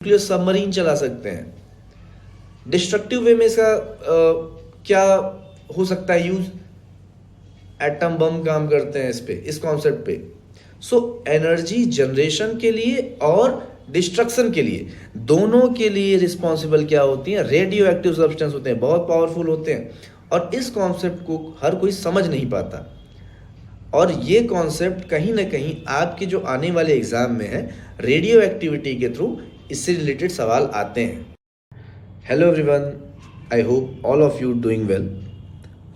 Nuclear submarine चला सकते हैं। डिस्ट्रक्टिव वे में इसका क्या हो सकता है यूज? एटम बम काम करते हैं इस कॉन्सेप्ट पे। सो एनर्जी जनरेशन के लिए और डिस्ट्रक्शन के लिए, दोनों के लिए रिस्पॉन्सिबल क्या होती हैं? रेडियो एक्टिव सब्सटेंस होते हैं, बहुत पावरफुल होते हैं। और इस कॉन्सेप्ट को हर कोई समझ नहीं पाता, और ये कॉन्सेप्ट कहीं ना कहीं आपके जो आने वाले एग्जाम में है, रेडियो एक्टिविटी के थ्रू इससे रिलेटेड सवाल आते हैं। Hello everyone, I hope all of you doing well.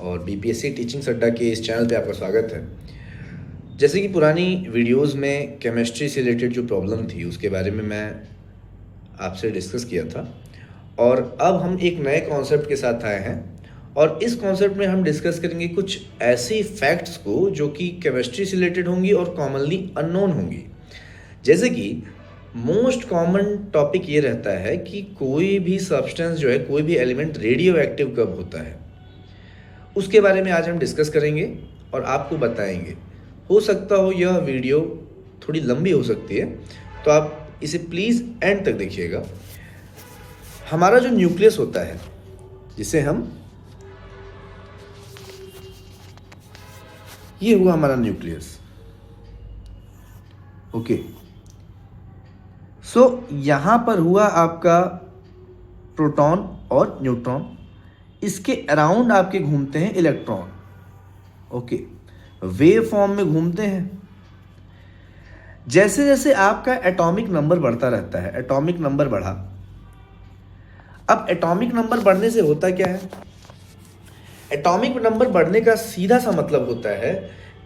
और बीपीएससी टीचिंग अड्डा के इस चैनल पे आपका स्वागत है। जैसे कि पुरानी वीडियोस में केमिस्ट्री से रिलेटेड जो प्रॉब्लम थी उसके बारे में मैं आपसे डिस्कस किया था, और अब हम एक नए कॉन्सेप्ट के साथ आए हैं। और इस कॉन्सेप्ट में हम डिस्कस करेंगे कुछ ऐसी फैक्ट्स को जो कि केमिस्ट्री से रिलेटेड होंगी और कॉमनली अननोन होंगी। जैसे कि मोस्ट कॉमन टॉपिक ये रहता है कि कोई भी सब्सटेंस जो है, कोई भी एलिमेंट रेडियो एक्टिव कब होता है, उसके बारे में आज हम डिस्कस करेंगे और आपको बताएंगे। हो सकता हो यह वीडियो थोड़ी लंबी हो सकती है, तो आप इसे प्लीज़ एंड तक देखिएगा। हमारा जो न्यूक्लियस होता है, जिसे हम, ये हुआ हमारा न्यूक्लियस। ओके, सो यहाँ पर हुआ आपका प्रोटॉन और न्यूट्रॉन, इसके अराउंड आपके घूमते हैं इलेक्ट्रॉन। ओके, वेव फॉर्म में घूमते हैं। जैसे जैसे आपका एटॉमिक नंबर बढ़ता रहता है, एटॉमिक नंबर बढ़ा। अब एटॉमिक नंबर बढ़ने से होता क्या है? एटॉमिक नंबर बढ़ने का सीधा सा मतलब होता है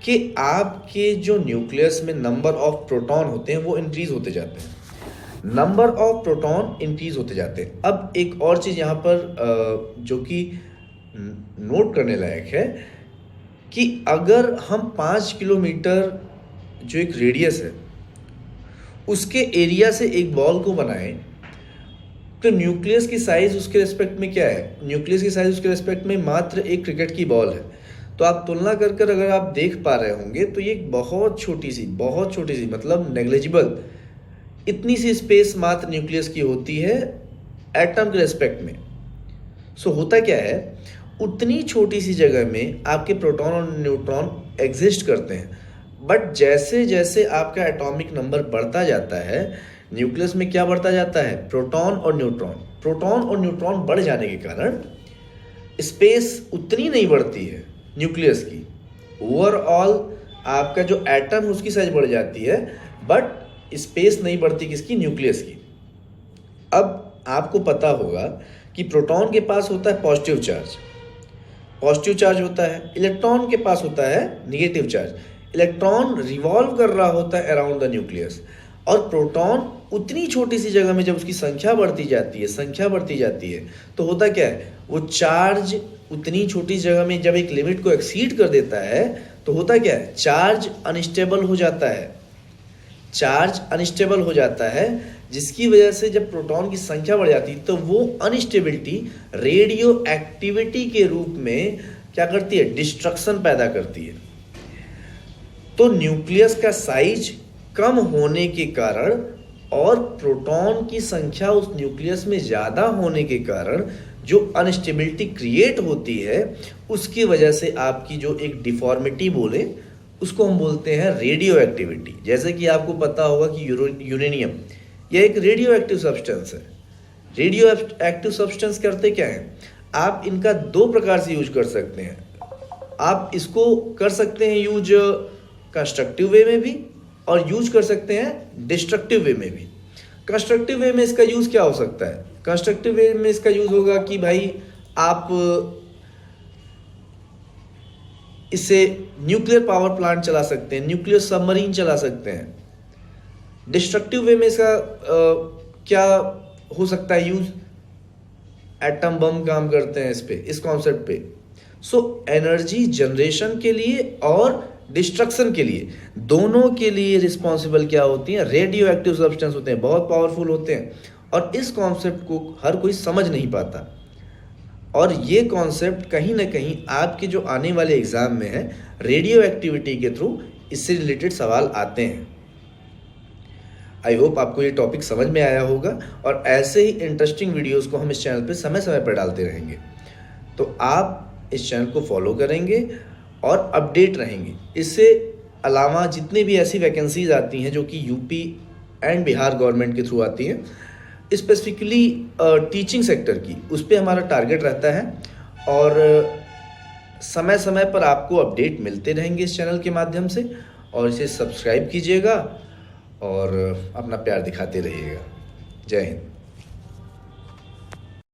कि आपके जो न्यूक्लियस में नंबर ऑफ प्रोटॉन होते हैं वो इंक्रीज होते जाते हैं, नंबर ऑफ प्रोटॉन इंक्रीज होते जाते हैं। अब एक और चीज़ यहाँ पर जो कि नोट करने लायक है कि अगर हम 5 किलोमीटर जो एक रेडियस है उसके एरिया से एक बॉल को बनाएं, तो न्यूक्लियस की साइज उसके रेस्पेक्ट में क्या है? न्यूक्लियस की साइज उसके रेस्पेक्ट में मात्र एक क्रिकेट की बॉल है। तो आप तुलना कर कर अगर आप देख पा रहे होंगे तो ये बहुत छोटी सी मतलब नेग्लिजिबल, इतनी सी स्पेस मात्र न्यूक्लियस की होती है एटम के रेस्पेक्ट में। सो होता क्या है, उतनी छोटी सी जगह में आपके प्रोटॉन और न्यूट्रॉन एग्जिस्ट करते हैं। बट जैसे जैसे आपका एटॉमिक नंबर बढ़ता जाता है, न्यूक्लियस में क्या बढ़ता जाता है? प्रोटॉन और न्यूट्रॉन। प्रोटॉन और न्यूट्रॉन बढ़ जाने के कारण स्पेस उतनी नहीं बढ़ती है न्यूक्लियस की। ओवरऑल आपका जो एटम है उसकी साइज बढ़ जाती है, बट स्पेस नहीं बढ़ती किसकी? न्यूक्लियस की। अब आपको पता होगा कि प्रोटॉन के पास होता है पॉजिटिव चार्ज होता है, इलेक्ट्रॉन के पास होता है निगेटिव चार्ज। इलेक्ट्रॉन रिवॉल्व कर रहा होता है अराउंड द न्यूक्लियस, और प्रोटॉन उतनी छोटी सी जगह में जब उसकी संख्या बढ़ती जाती है तो होता क्या है? वो चार्ज उतनी छोटी जगह में जब एक लिमिट को एक्सीड कर देता है तो होता क्या है? चार्ज अनस्टेबल हो जाता है, जिसकी वजह से जब प्रोटॉन की संख्या बढ़ जाती है तो वो अनस्टेबिलिटी रेडियो एक्टिविटी के रूप में क्या करती है? डिस्ट्रक्शन पैदा करती है। तो न्यूक्लियस का साइज कम होने के कारण और प्रोटॉन की संख्या उस न्यूक्लियस में ज़्यादा होने के कारण जो अनस्टेबिलिटी क्रिएट होती है, उसकी वजह से आपकी जो एक डिफॉर्मिटी बोले उसको हम बोलते हैं रेडियो एक्टिविटी। जैसे कि आपको पता होगा कि यूरेनियम यह एक रेडियो एक्टिव सब्सटेंस है। रेडियो एक्टिव सब्सटेंस करते क्या हैं? आप इनका दो प्रकार से यूज कर सकते हैं। आप इसको कर सकते हैं यूज कंस्ट्रक्टिव वे में भी, और यूज कर सकते हैं डिस्ट्रक्टिव वे में भी। कंस्ट्रक्टिव वे में इसका यूज क्या हो सकता है? कंस्ट्रक्टिव वे में इसका यूज होगा कि भाई आप इससे न्यूक्लियर पावर प्लांट चला सकते हैं, न्यूक्लियर सबमरीन चला सकते हैं। डिस्ट्रक्टिव वे में इसका क्या हो सकता है यूज? एटम बम काम करते हैं इस कॉन्सेप्ट पे। सो एनर्जी जनरेशन के लिए और डिस्ट्रक्शन के लिए, दोनों के लिए रिस्पॉन्सिबल क्या होती हैं? रेडियो एक्टिव सब्सटेंस होते हैं, बहुत पावरफुल होते हैं। और इस कॉन्सेप्ट को हर कोई समझ नहीं पाता, और ये कॉन्सेप्ट कहीं ना कहीं आपके जो आने वाले एग्जाम में है, रेडियो एक्टिविटी के थ्रू इससे रिलेटेड सवाल आते हैं। आई होप आपको ये टॉपिक समझ में आया होगा, और ऐसे ही इंटरेस्टिंग वीडियोस को हम इस चैनल पे समय समय पर डालते रहेंगे। तो आप इस चैनल को फॉलो करेंगे और अपडेट रहेंगे। इससे अलावा जितनी भी ऐसी वैकेंसीज आती हैं जो कि यूपी एंड बिहार गवर्नमेंट के थ्रू आती हैं, स्पेसिफिकली टीचिंग सेक्टर की, उस पर हमारा टारगेट रहता है, और समय समय पर आपको अपडेट मिलते रहेंगे इस चैनल के माध्यम से। और इसे सब्सक्राइब कीजिएगा और अपना प्यार दिखाते रहिएगा। जय हिंद।